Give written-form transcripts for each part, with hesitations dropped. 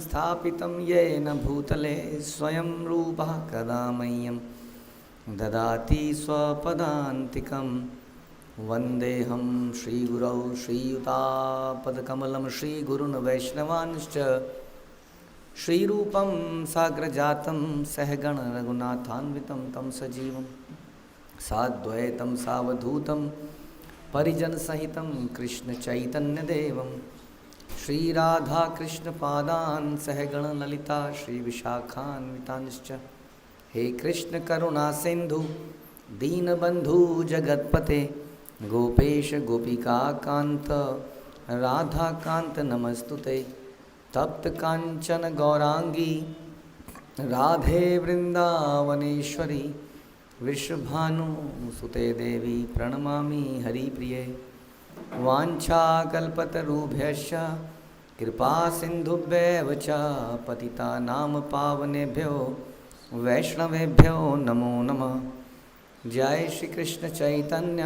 स्थापितं येन भूतले स्वयं रूपः कदा मह्यं ददाति स्वपदान्तिकं। वन्देऽहं श्रीगुरौ श्रीयुतापदकमलं श्रीगुरुन् वैष्णवांश्च श्रीरूपं साग्रजातं सहगण रघुनाथान्वितं तं सजीवं साद्वैतं सावधूतं परिजनसहितं कृष्णचैतन्यदेवं श्रीराधाकृष्णपादान् सहगण ललिता श्रीविशाखान्वितांश्च। हे कृष्ण करुणा सिंधु दीनबंधु जगतपते गोपेश गोपिका कांत राधा कांत नमस्तुते। तप्त कांचन गौरांगी राधे वृंदावनेश्वरी विश्वभानुसुते देवी प्रणमामि हरिप्रिये। वाञ्छाकल्पतरुभ्यश्च कृपा सिन्धुभ्येव च पतितानां पावनेभ्यो वैष्णवेभ्यो नमो नमः। जय श्री कृष्ण चैतन्य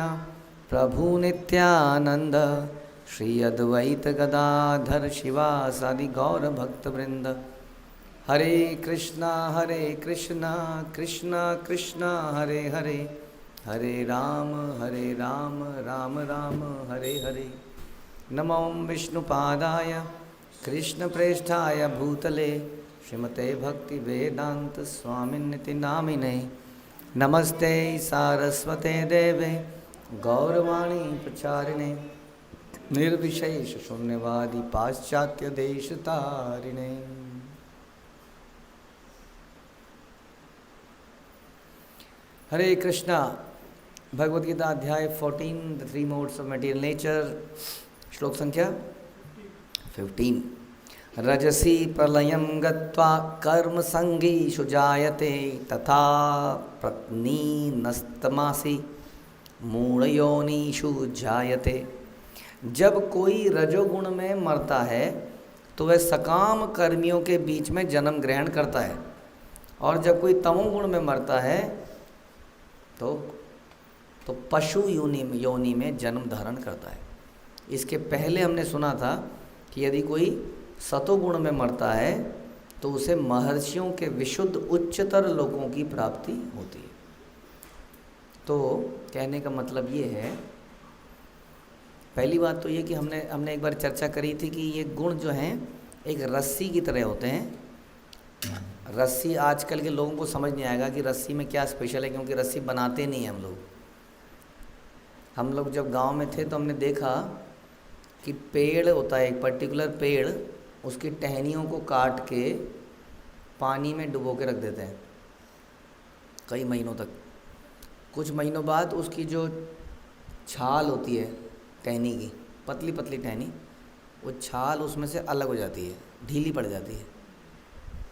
प्रभु नित्यानंद श्री अद्वैत गदाधर शिवासादि गौर भक्तवृंद। हरे कृष्णा कृष्णा कृष्णा हरे हरे, हरे राम राम राम हरे हरे। नमो विष्णुपादाय कृष्णप्रेष्ठाय भूतले श्रीमते भक्ति वेदांत स्वामिन्निति नामिने। नमस्ते सारस्वते देवे गौरवाणी प्रचारिणे निर्विशेष शून्यवादी पाश्चात्य देश तारिणे। हरे कृष्णा। भगवद गीता अध्याय 14 the 3 modes of material nature, श्लोक संख्या 15। रजसी प्रलयं गत्वा कर्म संगीषु जायते तथा प्रत्नीनस्तमासि मूढ़योनिषु जायते। जब कोई रजोगुण में मरता है तो वह सकाम कर्मियों के बीच में जन्म ग्रहण करता है, और जब कोई तमोगुण में मरता है तो पशु योनि में जन्म धारण करता है। इसके पहले हमने सुना था कि यदि कोई सतोगुण में मरता है तो उसे महर्षियों के विशुद्ध उच्चतर लोकों की प्राप्ति होती है। तो कहने का मतलब ये है, पहली बात तो ये कि हमने एक बार चर्चा करी थी कि ये गुण जो हैं एक रस्सी की तरह होते हैं। रस्सी आजकल के लोगों को समझ नहीं आएगा कि रस्सी में क्या स्पेशल है, क्योंकि रस्सी बनाते नहीं हैं हम लोग जब गांव में थे तो हमने देखा कि पेड़ होता है, एक पर्टिकुलर पेड़, उसकी टहनियों को काट के पानी में डुबो के रख देते हैं कई महीनों तक। कुछ महीनों बाद उसकी जो छाल होती है टहनी की, पतली पतली टहनी, वो छाल उसमें से अलग हो जाती है, ढीली पड़ जाती है।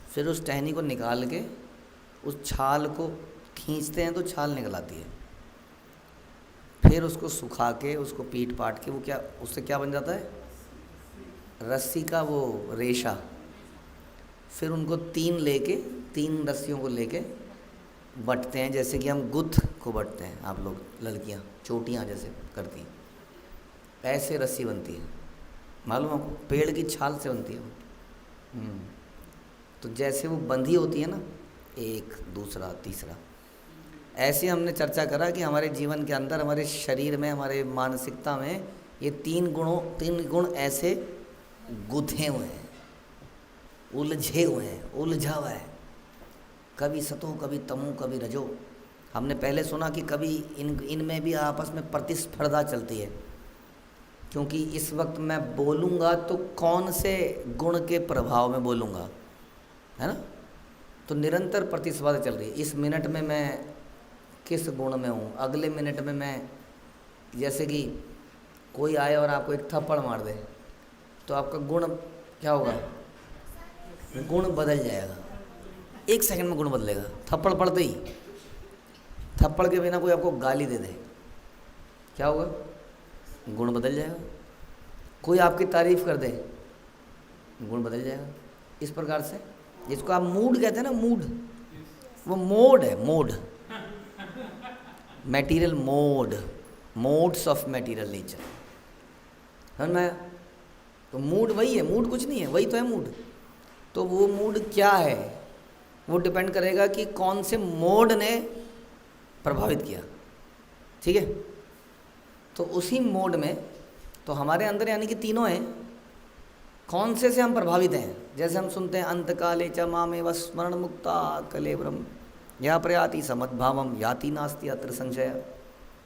फिर उस टहनी को निकाल के उस छाल को खींचते हैं तो छाल निकल आती है। फिर उसको सुखा के उसको पीट पाट के वो क्या, उससे क्या बन जाता है, रस्सी का वो रेशा। फिर उनको तीन रस्सियों को लेके बटते हैं, जैसे कि हम गुथ को बटते हैं, आप लोग लड़कियां चोटियां जैसे करती हैं, ऐसे रस्सी बनती है। मालूम आपको, पेड़ की छाल से बनती है वो। तो जैसे वो बंधी होती है ना, एक दूसरा तीसरा, ऐसे हमने चर्चा करा कि हमारे जीवन के अंदर, हमारे शरीर में, हमारे मानसिकता में ये तीन गुण ऐसे गुथे हुए हैं, उलझे हुए हैं, उलझा हुआ है, कभी सतो कभी तमो कभी रजो। हमने पहले सुना कि कभी इनमें भी आपस में प्रतिस्पर्धा चलती है, क्योंकि इस वक्त मैं बोलूँगा तो कौन से गुण के प्रभाव में बोलूँगा, है ना। तो निरंतर प्रतिस्पर्धा चल रही है। इस मिनट में मैं किस गुण में हूँ, अगले मिनट में मैं, जैसे कि कोई आए और आपको एक थप्पड़ मार दे तो आपका गुण क्या होगा, गुण बदल जाएगा, 1 सेकंड में गुण बदलेगा। थप्पड़ पड़ते ही, थप्पड़ के बिना कोई आपको गाली दे दे, क्या होगा, गुण बदल जाएगा। कोई आपकी तारीफ कर दे, गुण बदल जाएगा। इस प्रकार से, जिसको आप मूड कहते हैं ना, मूड, वो मोड है, mode, material mode, modes of material nature, समझ में आया। तो मूड वही है, मूड कुछ नहीं है, वही तो है मूड। तो वो मूड क्या है, वो डिपेंड करेगा कि कौन से मोड ने प्रभावित किया। ठीक है, तो उसी मोड में तो हमारे अंदर यानी कि तीनों हैं, कौन से हम प्रभावित हैं। जैसे हम सुनते हैं अंतकाले च मामेव स्मरण मुक्ता कलेवरम या प्रयाति समद्भावम याति नास्ति अत्र संशय,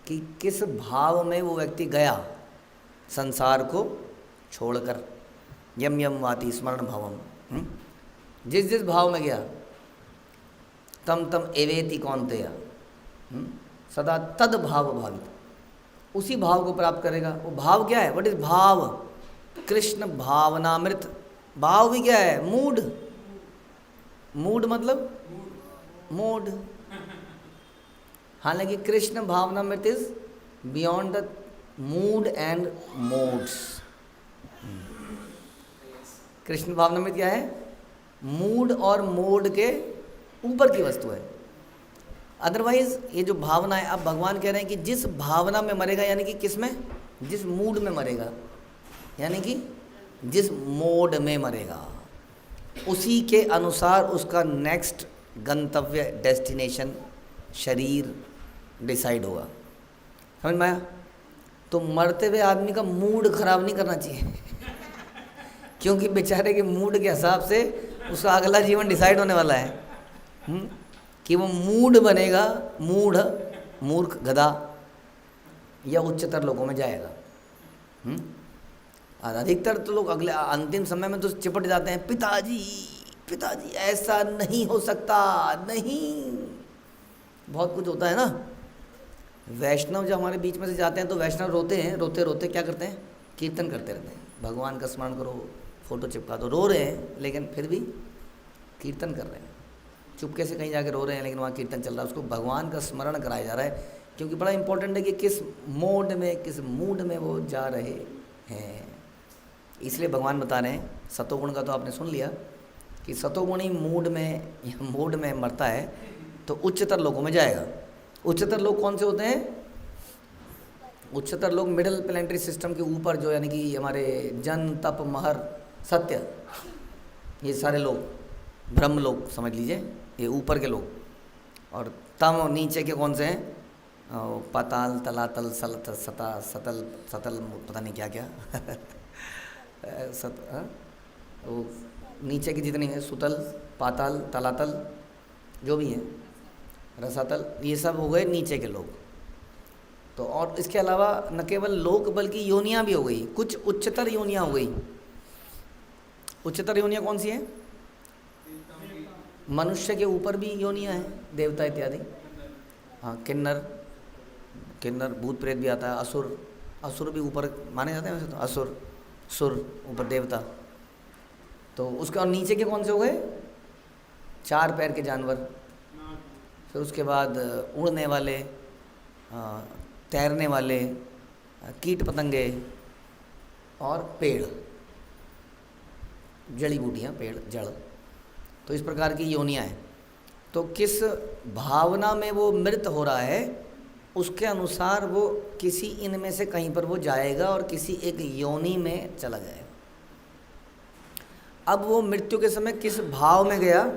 कि किस भाव में वो व्यक्ति गया संसार को छोड़कर। यम यम वाति स्मरण भावम, जिस जिस भाव में गया तम तम एवेति कौन्तेय, सदा तद भाव भावित, उसी भाव को प्राप्त करेगा। वो भाव क्या है, व्हाट इज भाव, कृष्ण भावनामृत। भाव भी क्या है, मूड। मूड मतलब मूड। हालांकि कृष्ण भावनामृत is beyond the mood and modes. Krishna भावनामृत क्या है, मूड और मोड के ऊपर की वस्तु है। अदरवाइज ये जो भावना है, अब भगवान कह रहे हैं कि जिस भावना में मरेगा, यानी कि किस में, जिस मूड में मरेगा, यानी कि जिस मोड में मरेगा, उसी के अनुसार उसका नेक्स्ट गंतव्य डेस्टिनेशन शरीर डिसाइड होगा। समझ में आया? तो मरते हुए आदमी का मूड खराब नहीं करना चाहिए क्योंकि बेचारे के मूड के हिसाब से उसका अगला जीवन डिसाइड होने वाला है। कि वो मूड बनेगा, मूढ़, मूर्ख, गधा, या उच्चतर लोगों में जाएगा। अधिकतर तो लोग अगले अंतिम समय में तो चिपट जाते हैं, पिताजी पिताजी ऐसा नहीं हो सकता, नहीं, बहुत कुछ होता है ना। वैष्णव जब हमारे बीच में से जाते हैं तो वैष्णव रोते हैं, रोते रोते क्या करते हैं, कीर्तन करते रहते हैं, भगवान का स्मरण करो, फोटो चिपका दो। रो रहे हैं लेकिन फिर भी कीर्तन कर रहे हैं, चुपके से कहीं जाके रो रहे हैं लेकिन वहाँ कीर्तन चल रहा है, उसको भगवान का स्मरण कराया जा रहा है। क्योंकि बड़ा इंपॉर्टेंट है कि किस मोड में, किस मूड में वो जा रहे हैं। इसलिए भगवान बता रहे हैं, सतोगुण का तो आपने सुन लिया कि सतोगुणी मूड में या मूड में मरता है तो उच्चतर लोगों में जाएगा। उच्चतर लोग कौन से होते हैं? उच्चतर लोग मिडिल प्लेनेटरी सिस्टम के ऊपर, जो यानी कि हमारे जन, तप, महर, सत्य, ये सारे लोग, ब्रह्म लोग समझ लीजिए, ये ऊपर के लोग। और तम नीचे के कौन से हैं? पाताल, तलातल, सता, सतल, सतल, पता नहीं क्या क्या वो नीचे की जितनी है, सुतल, पाताल, तलातल, जो भी है, रसातल, ये सब हो गए नीचे के लोग। तो और इसके अलावा न केवल लोक बल्कि योनियाँ भी हो गई, कुछ उच्चतर योनियाँ हो गई। उच्चतर योनियाँ कौन सी हैं? मनुष्य के ऊपर भी योनियाँ हैं, देवता इत्यादि। हाँ, किन्नर, किन्नर, भूत प्रेत भी आता है, असुर, असुर भी ऊपर माने जाते हैं वैसे तो, असुर, सुर, ऊपर देवता। तो उसके और नीचे के कौन से हो गए? 4 पैर के जानवर, फिर उसके बाद उड़ने वाले, तैरने वाले, कीट पतंगे और पेड़, जड़ी बूटियाँ, पेड़, जड़। तो इस प्रकार की योनियाँ हैं। तो किस भावना में वो मृत हो रहा है उसके अनुसार वो किसी इनमें से कहीं पर वो जाएगा और किसी एक योनि में चला जाएगा। अब वो मृत्यु के समय किस भाव में गया,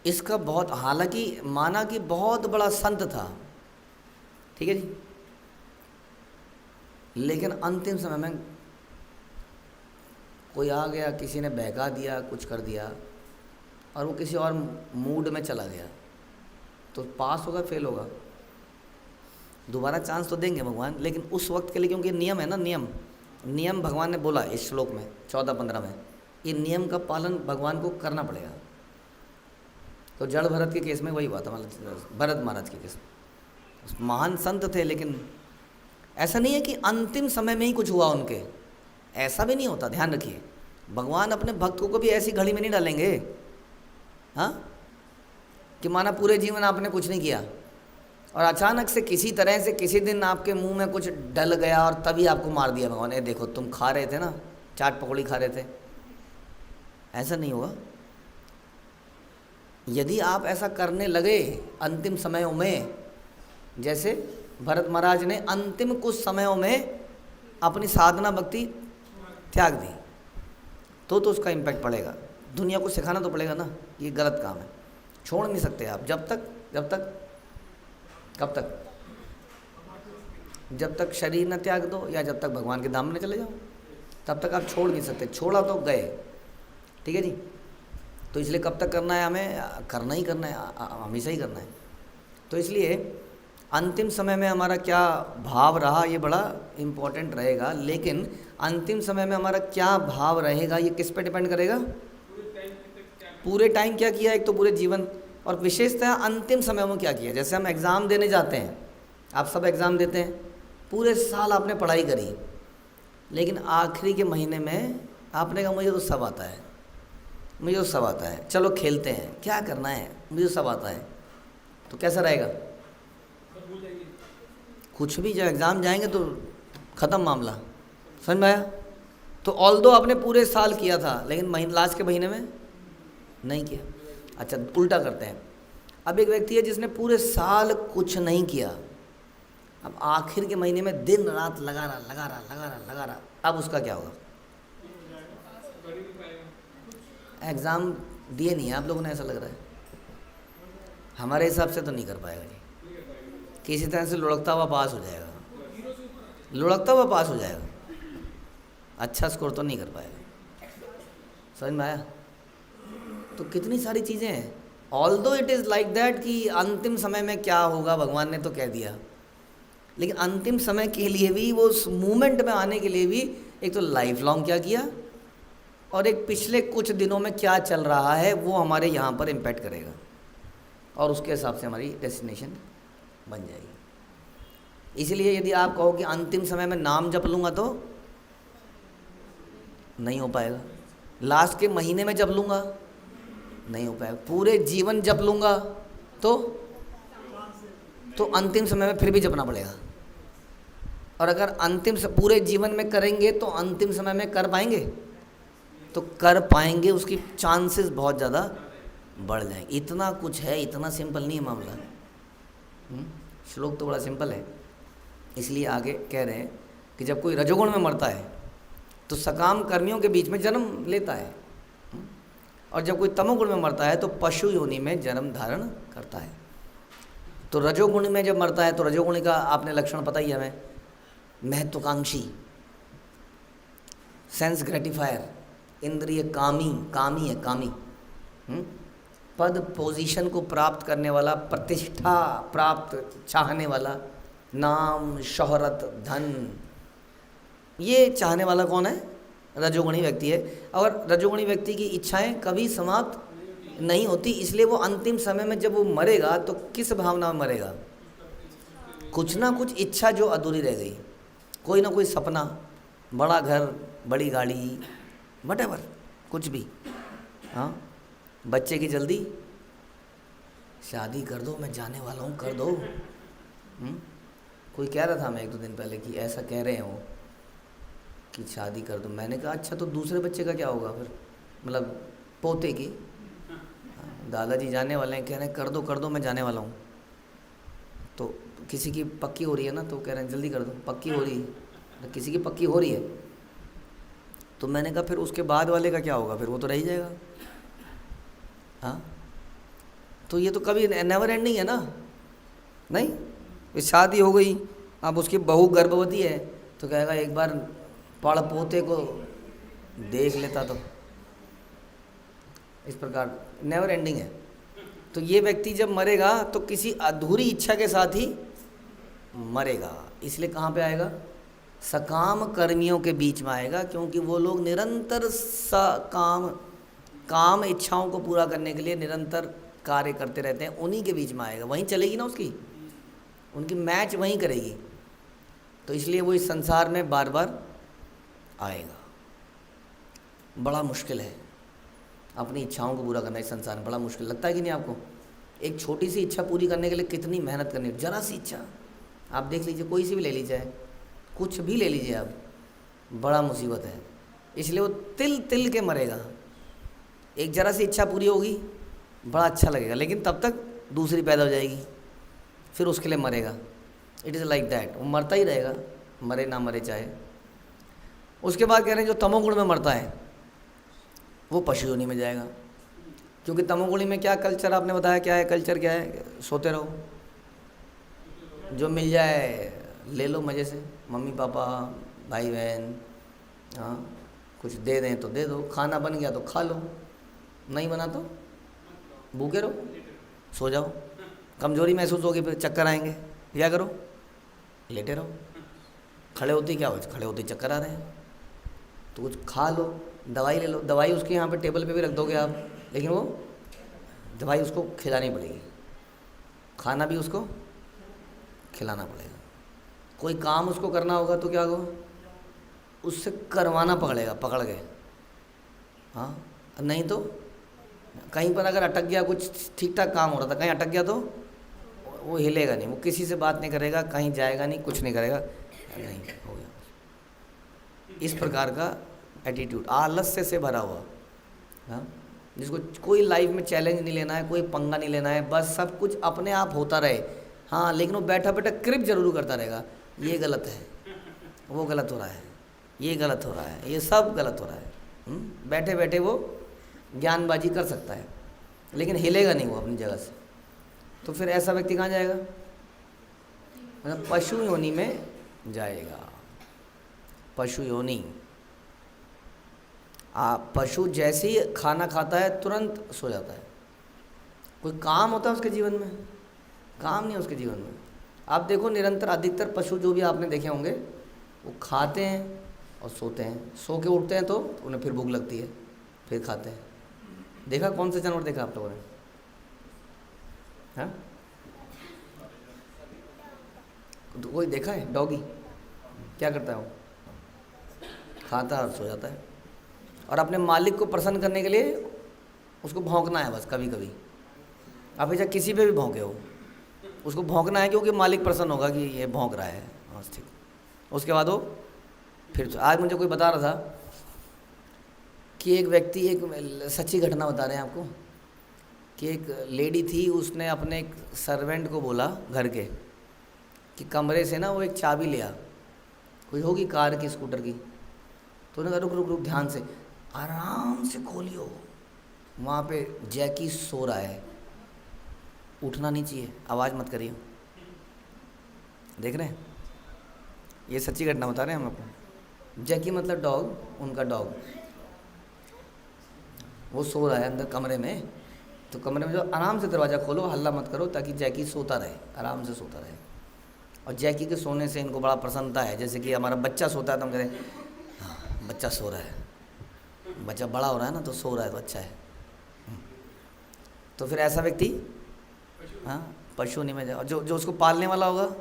इसका बहुत, हालांकि माना कि बहुत बड़ा संत था, ठीक है जी, लेकिन अंतिम समय में कोई आ गया, किसी ने बहका दिया, कुछ कर दिया और वो किसी और मूड में चला गया, तो पास होगा, फेल होगा? दोबारा चांस तो देंगे भगवान, लेकिन उस वक्त के लिए, क्योंकि नियम है ना, नियम भगवान ने बोला इस श्लोक में 14-15 में, ये नियम का पालन भगवान को करना पड़ेगा। तो जड़ भरत के केस में वही हुआ था, मतलब भरत महाराज के केस में। महान संत थे, लेकिन ऐसा नहीं है कि अंतिम समय में ही कुछ हुआ उनके, ऐसा भी नहीं होता, ध्यान रखिए। भगवान अपने भक्तों को भी ऐसी घड़ी में नहीं डालेंगे, हाँ, कि माना पूरे जीवन आपने कुछ नहीं किया और अचानक से किसी तरह से किसी दिन आपके मुंह में कुछ डल गया और तभी आपको मार दिया भगवान। ये देखो, तुम खा रहे थे ना, चाट पकौड़ी खा रहे थे, ऐसा नहीं होगा। यदि आप ऐसा करने लगे अंतिम समयों में, जैसे भरत महाराज ने अंतिम कुछ समयों में अपनी साधना भक्ति त्याग दी, तो उसका इम्पैक्ट पड़ेगा। दुनिया को सिखाना तो पड़ेगा ना, ये गलत काम है, छोड़ नहीं सकते आप जब तक कब तक, जब तक शरीर न त्याग दो या जब तक भगवान के धाम में चले जाओ, तब तक आप छोड़ नहीं सकते। छोड़ा तो गए, ठीक है जी। तो इसलिए कब तक करना है, हमें करना ही करना है, हमेशा ही करना है। तो इसलिए अंतिम समय में हमारा क्या भाव रहा ये बड़ा इम्पोर्टेंट रहेगा। लेकिन अंतिम समय में हमारा क्या भाव रहेगा ये किस पे डिपेंड करेगा? पूरे टाइम क्या किया, एक तो पूरे जीवन, और विशेषतः अंतिम समय में क्या किया। जैसे हम एग्ज़ाम देने जाते हैं, आप सब एग्ज़ाम देते हैं, पूरे साल आपने पढ़ाई करी, लेकिन आखिरी के महीने में आपने कहा मुझे तो सब आता है, मुझे तो सब आता है, चलो खेलते हैं, क्या करना है, मुझे तो सब आता है। तो कैसा रहेगा? कुछ भी, जब एग्ज़ाम जाएंगे तो ख़त्म मामला, समझ में आया? तो ऑल्दो आपने पूरे साल किया था, लेकिन लास्ट के महीने में नहीं किया। अच्छा, उल्टा करते हैं। अब एक व्यक्ति है जिसने पूरे साल कुछ नहीं किया, अब आखिर के महीने में दिन रात लगा रहा, अब उसका क्या होगा? एग्ज़ाम दिए नहीं है आप लोगों ने, ऐसा लग रहा है। हमारे हिसाब से तो नहीं कर पाएगा जी, किसी तरह से लुढ़कता हुआ पास हो जाएगा, लुढ़कता हुआ पास हो जाएगा, अच्छा स्कोर तो नहीं कर पाएगा। समझ में आया? तो कितनी सारी चीज़ें हैं। Although it is like that कि अंतिम समय में क्या होगा भगवान ने तो कह दिया, लेकिन अंतिम समय के लिए भी, वो उस मूवमेंट में आने के लिए भी, एक तो लाइफ लॉन्ग क्या किया, और एक पिछले कुछ दिनों में क्या चल रहा है वो हमारे यहाँ पर इम्पैक्ट करेगा, और उसके हिसाब से हमारी डेस्टिनेशन बन जाएगी। इसलिए यदि आप कहो कि अंतिम समय में नाम जप लूँगा तो नहीं हो पाएगा, लास्ट के महीने में जप लूँगा नहीं हो पाएगा, पूरे जीवन जप लूँगा तो अंतिम समय में फिर भी जपना पड़ेगा। और अगर अंतिम से पूरे जीवन में करेंगे तो अंतिम समय में कर पाएंगे, तो कर पाएंगे, उसकी चांसेस बहुत ज़्यादा बढ़ जाएंगे। इतना कुछ है, इतना सिंपल नहीं है मामला। श्लोक तो बड़ा सिंपल है। इसलिए आगे कह रहे हैं कि जब कोई रजोगुण में मरता है तो सकाम कर्मियों के बीच में जन्म लेता है, और जब कोई तमोगुण में मरता है तो पशु योनि में जन्म धारण करता है। तो रजोगुण में जब मरता है तो रजोगुण का आपने लक्षण पता ही है हमें, महत्वाकांक्षी, सेंस ग्रेटिफायर, इंद्रिय कामी है, पद पोजीशन को प्राप्त करने वाला, प्रतिष्ठा प्राप्त चाहने वाला, नाम शोहरत धन, ये चाहने वाला कौन है? रजोगुणी व्यक्ति है। और रजोगुणी व्यक्ति की इच्छाएं कभी समाप्त नहीं होती, इसलिए वो अंतिम समय में जब वो मरेगा तो किस भावना में मरेगा? कुछ ना कुछ इच्छा जो अधूरी रह गई, कोई ना कोई सपना, बड़ा घर, बड़ी गाड़ी, व्हाटएवर, कुछ भी। हाँ, बच्चे की जल्दी, शादी कर दो, मैं जाने वाला हूँ, कर दो। कोई कह रहा था मैं 1-2 दिन पहले कि ऐसा कह रहे हैं वो कि शादी कर दो। मैंने कहा अच्छा, तो दूसरे बच्चे का क्या होगा फिर, मतलब पोते की? दादाजी जाने वाले हैं, कह रहे हैं कर दो मैं जाने वाला हूँ। तो किसी की पक्की हो रही है ना, तो कह रहे हैं जल्दी कर दो, पक्की हो रही है, किसी की पक्की हो रही है। तो मैंने कहा फिर उसके बाद वाले का क्या होगा, फिर वो तो रह ही जाएगा। हाँ, तो ये तो कभी नेवर एंडिंग है ना। नहीं, शादी हो गई, अब उसकी बहू गर्भवती है तो कहेगा एक बार पड़ पोते को देख लेता, तो इस प्रकार नेवर एंडिंग है। तो ये व्यक्ति जब मरेगा तो किसी अधूरी इच्छा के साथ ही मरेगा। इसलिए कहाँ पे आएगा? सकाम कर्मियों के बीच में आएगा, क्योंकि वो लोग निरंतर काम इच्छाओं को पूरा करने के लिए निरंतर कार्य करते रहते हैं, उन्हीं के बीच में आएगा। वहीं चलेगी ना उसकी, उनकी मैच वहीं करेगी। तो इसलिए वो इस संसार में बार बार आएगा। बड़ा मुश्किल है अपनी इच्छाओं को पूरा करना इस संसार में, बड़ा मुश्किल लगता है कि नहीं आपको? एक छोटी सी इच्छा पूरी करने के लिए कितनी मेहनत करनी है। जरा सी इच्छा आप देख लीजिए, कोई सी भी ले लीजिए, कुछ भी ले लीजिए आप, बड़ा मुसीबत है। इसलिए वो तिल तिल के मरेगा। एक जरा सी इच्छा पूरी होगी, बड़ा अच्छा लगेगा, लेकिन तब तक दूसरी पैदा हो जाएगी, फिर उसके लिए मरेगा। इट इज़ लाइक दैट, वो मरता ही रहेगा, मरे ना मरे चाहे। उसके बाद कह रहे हैं जो तमोगुण में मरता है, वो पशु योनि में जाएगा। क्योंकि तमोगुणी में क्या कल्चर आपने बताया, क्या है कल्चर, क्या है? सोते रहो, जो मिल जाए ले लो मज़े से, मम्मी पापा भाई बहन हाँ कुछ दे दें तो दे दो, खाना बन गया तो खा लो, नहीं बना तो भूखे रहो, सो जाओ। कमज़ोरी महसूस होगी फिर चक्कर आएंगे, क्या करो? लेटे रहो। खड़े होते क्या हो, खड़े होते चक्कर आ रहे हैं तो कुछ खा लो, दवाई ले लो। दवाई उसके यहाँ पे टेबल पे भी रख दोगे आप, लेकिन वो दवाई उसको खिलानी पड़ेगी, खाना भी उसको खिलाना पड़ेगा। कोई काम उसको करना होगा तो क्या होगा, उससे करवाना पकड़ेगा, पकड़ के। हाँ नहीं तो कहीं पर अगर अटक गया, कुछ ठीक ठाक काम हो रहा था, कहीं अटक गया तो वो हिलेगा नहीं, वो किसी से बात नहीं करेगा, कहीं जाएगा नहीं, कुछ नहीं करेगा, नहीं हो गया। इस प्रकार का एटीट्यूड आलस्य से भरा हुआ, हाँ, जिसको कोई लाइफ में चैलेंज नहीं लेना है, कोई पंगा नहीं लेना है, बस सब कुछ अपने आप होता रहे। हाँ लेकिन वो बैठा बैठा क्रिप जरूर करता रहेगा, ये गलत है, वो गलत हो रहा है, ये गलत हो रहा है, ये सब गलत हो रहा है। बैठे बैठे वो ज्ञानबाजी कर सकता है, लेकिन हिलेगा नहीं वो अपनी जगह से। तो फिर ऐसा व्यक्ति कहाँ जाएगा? मतलब पशु योनि में जाएगा। पशु योनि, पशु जैसे ही खाना खाता है तुरंत सो जाता है। कोई काम होता है उसके जीवन में? काम नहीं है उसके जीवन में। आप देखो निरंतर अधिकतर पशु जो भी आपने देखे होंगे, वो खाते हैं और सोते हैं, सो के उठते हैं तो उन्हें फिर भूख लगती है, फिर खाते हैं। देखा कौन सा जानवर देखा आप लोगों ने? हाँ तो कोई देखा है? डॉगी क्या करता है? वो खाता है और सो जाता है, और अपने मालिक को प्रसन्न करने के लिए उसको भौंकना है बस। कभी कभी आप ऐसा किसी पे भी भौंके हो, उसको भौंकना है क्योंकि मालिक प्रसन्न होगा कि ये भौंक रहा है, बस ठीक। उसके बाद वो फिर आज मुझे कोई बता रहा था कि एक व्यक्ति, एक सच्ची घटना बता रहे हैं आपको, कि एक लेडी थी, उसने अपने एक सर्वेंट को बोला घर के कि कमरे से ना वो एक चाबी ले आ, कोई होगी कार की, स्कूटर की। तो उन्होंने कहा रुक रुक रुक, ध्यान से, आराम से खोलियो, वहाँ पे जैकी सो रहा है, उठना नहीं चाहिए, आवाज़ मत करिए। देख रहे हैं, ये सच्ची घटना बता रहे हैं हम आपको। जैकी मतलब डॉग, उनका डॉग, वो सो रहा है अंदर कमरे में। तो कमरे में जो आराम से दरवाज़ा खोलो, हल्ला मत करो, ताकि जैकी सोता रहे, आराम से सोता रहे। और जैकी के सोने से इनको बड़ा प्रसन्नता है, जैसे कि हमारा बच्चा सोता है तो हम कह रहे हैं हाँ बच्चा सो रहा है, बच्चा बड़ा हो रहा है ना, तो सो रहा है तो अच्छा है। तो फिर ऐसा व्यक्ति हाँ पशु नहीं में जाएगा। जो जो उसको पालने वाला होगा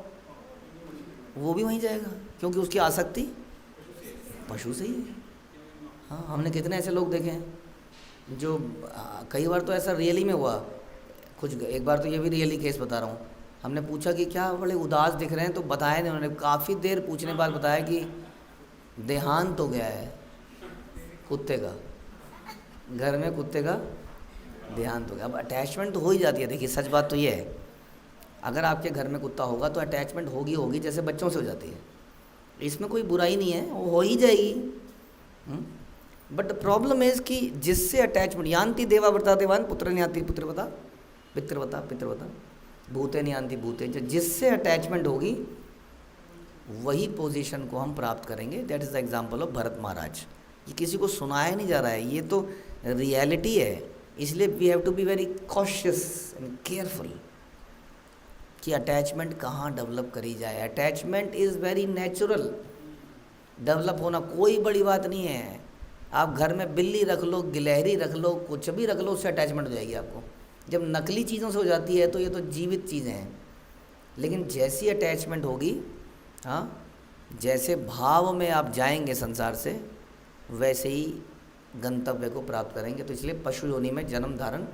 वो भी वहीं जाएगा, क्योंकि उसकी आसक्ति पशु से ही है। हाँ हमने कितने ऐसे लोग देखे हैं जो कई बार तो ऐसा रियली में हुआ, कुछ एक बार तो ये भी रियली केस बता रहा हूँ। हमने पूछा कि क्या बड़े उदास दिख रहे हैं, तो बताया नहीं उन्होंने, काफ़ी देर पूछने के बाद बताया कि देहांत हो गया है कुत्ते का, घर में कुत्ते का देहांत हो गया। अब अटैचमेंट तो हो ही जाती है। देखिए सच बात तो ये है, अगर आपके घर में कुत्ता होगा तो अटैचमेंट होगी होगी, जैसे बच्चों से हो जाती है, इसमें कोई बुराई नहीं है, वो हो ही जाएगी। बट प्रॉब्लम इज़ कि जिससे अटैचमेंट, यान्ति देवा व्रता देवान पुत्र यान्ति पुत्रवता पितृवता पितृवता भूते यान्ति भूते, जिससे अटैचमेंट होगी वही पोजीशन को हम प्राप्त करेंगे। That is the example of Bharat Maharaj. ये किसी को सुनाया नहीं जा रहा है, ये तो रियलिटी है। इसलिए we have to be very cautious and careful कि अटैचमेंट कहाँ डेवलप करी जाए। Attachment is very natural, develop होना कोई बड़ी बात नहीं है। आप घर में बिल्ली रख लो, गिलहरी रख लो, कुछ भी रख लो, उससे अटैचमेंट हो जाएगी आपको। जब नकली चीज़ों से हो जाती है तो ये तो जीवित चीज़ें हैं, लेकिन जैसी अटैचमेंट होगी, हाँ जैसे भाव में आप जाएंगे संसार से, वैसे ही गंतव्य को प्राप्त करेंगे। तो इसलिए पशु योनि में जन्म धारण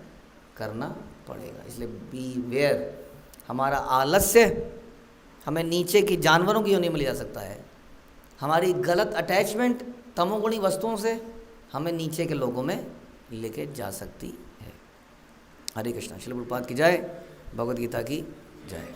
करना पड़ेगा। इसलिए बी वेयर। हमारा आलस्य हमें नीचे की जानवरों की योनि में ले जा सकता है, हमारी गलत अटैचमेंट तमोगुणी वस्तुओं से हमें नीचे के लोगों में लेके जा सकती है। हरे कृष्णा। श्रील प्रभुपाद की जय, भगवद गीता की जय।